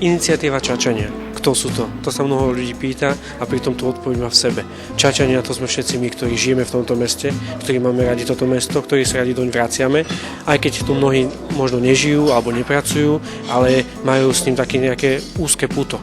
Iniciatíva Čačania. Kto sú to? To sa mnoho ľudí pýta a pritom tú odpoveď má v sebe. Čačania to sme všetci my, ktorí žijeme v tomto meste, ktorí máme radi toto mesto, ktorí sa radi doň vraciame, aj keď tu mnohí možno nežijú alebo nepracujú, ale majú s ním také nejaké úzke puto.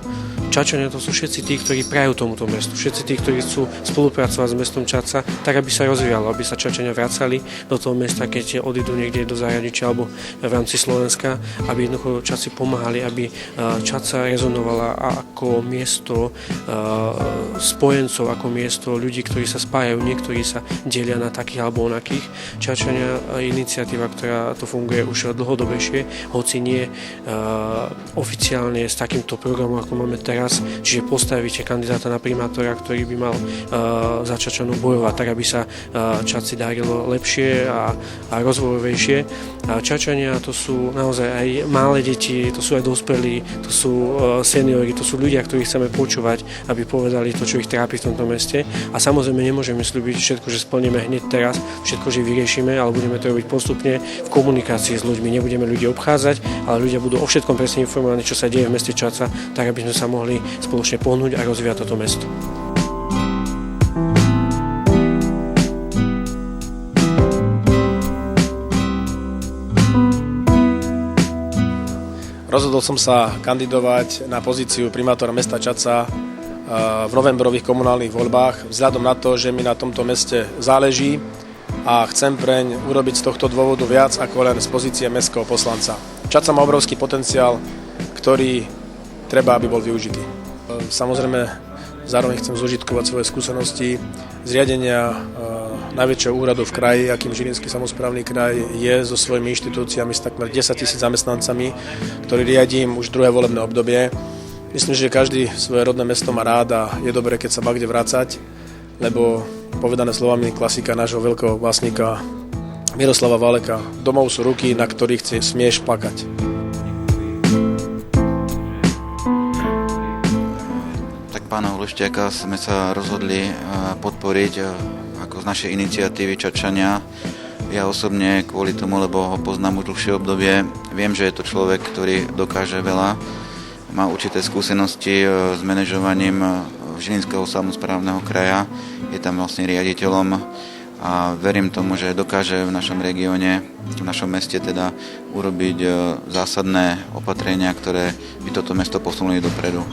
Čačania to sú všetci tí, ktorí prajú tomuto mestu, všetci tí, ktorí chcú spolupracovať s mestom Čaca, tak aby sa rozvíjalo, aby sa Čačania vracali do toho mesta, keď odídu niekde do zahraničia alebo v rámci Slovenska, aby jednoducho Čaci pomáhali, aby Čaca rezonovala ako miesto spojencov, ako miesto ľudí, ktorí sa spájajú, niektorí sa delia na takých alebo onakých. Čačania je iniciatíva, ktorá to funguje už dlhodobejšie, hoci nie oficiálne s takýmto programom, ako máme teraz. Čiže postavíte kandidáta na primátora, ktorý by mal za Čačanu bojovať, tak aby sa Čaci darilo lepšie a rozvojovejšie. Čačania to sú naozaj aj malé deti, to sú aj dospelí, to sú seniori, to sú ľudia, ktorých chceme počúvať, aby povedali to, čo ich trápi v tomto meste. A samozrejme nemôžeme sľúbiť všetko, že splníme hneď teraz, všetko, že vyriešime, ale budeme to robiť postupne v komunikácii s ľuďmi. Nebudeme ľudí obchádzať, ale ľudia budú o všetkom presne informovaní, čo sa deje v meste Čaca, tak aby sme sa mohli spoločne pohnúť a rozvíjať toto mesto. Rozhodol som sa kandidovať na pozíciu primátora mesta Čaca v novembrových komunálnych voľbách vzhľadom na to, že mi na tomto meste záleží a chcem preň urobiť z tohto dôvodu viac ako len z pozície mestského poslanca. Čaca má obrovský potenciál, ktorý treba, aby bol využitý. Samozrejme, zároveň chcem zužitkovať svoje skúsenosti z riadenia najväčšieho úradu v kraji, akým Žilinský samosprávny kraj je so svojimi inštitúciami s takmer 10 000 zamestnancami, ktorý riadím už druhé volebné obdobie. Myslím, že každý svoje rodné mesto má rád a je dobré, keď sa má kde vracať, lebo povedané slovami klasika nášho veľkého vlastníka Miroslava Váleka, domov sú ruky, na ktorých smieš plakať. Pána Hološťáka sme sa rozhodli podporiť ako z našej iniciatívy Čačania. Ja osobne kvôli tomu, lebo ho poznám už dlhšie obdobie, viem, že je to človek, ktorý dokáže veľa, má určité skúsenosti s manažovaním Žilinského samosprávneho kraja, je tam vlastne riaditeľom a verím tomu, že dokáže v našom regióne, v našom meste teda urobiť zásadné opatrenia, ktoré by toto mesto posunuli dopredu.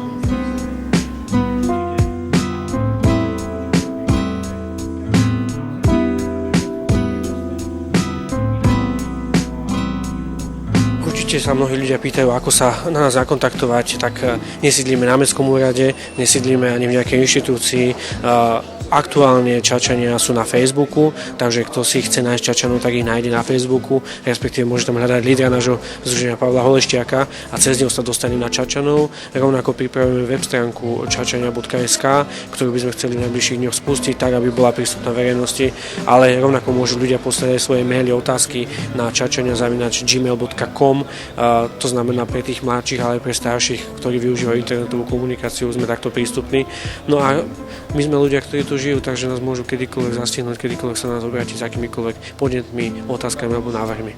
Určite sa mnohí ľudia pýtajú, ako sa na nás zakontaktovať, tak nesídlíme na mestskom úrade, nesídlíme ani v nejakej inštitúcii. Aktuálne Čačania sú na Facebooku, takže kto si chce nájsť Čačanov, tak ich nájde na Facebooku, respektíve môže tam hľadať lídra nášho združenia Pavla Holešťáka a cez neho sa dostane na Čačanov. Rovnako pripravujeme web stránku čačania.sk, ktorú by sme chceli v najbližších dňoch spustiť, tak aby bola prístupná verejnosti, ale rovnako môžu ľudia poslať svoje maily, otázky na čačania@gmail.com. To znamená pre tých mladších, ale aj pre starších, ktorí využívajú internetovú komunikáciu, sme takto prístupní. No a my sme ľudia, ktorí tu žijú, takže nás môžu kedykoľvek zastihnúť, kedykoľvek sa nás obrátiť s akýmikoľvek podnetmi, otázkami alebo návrhmi.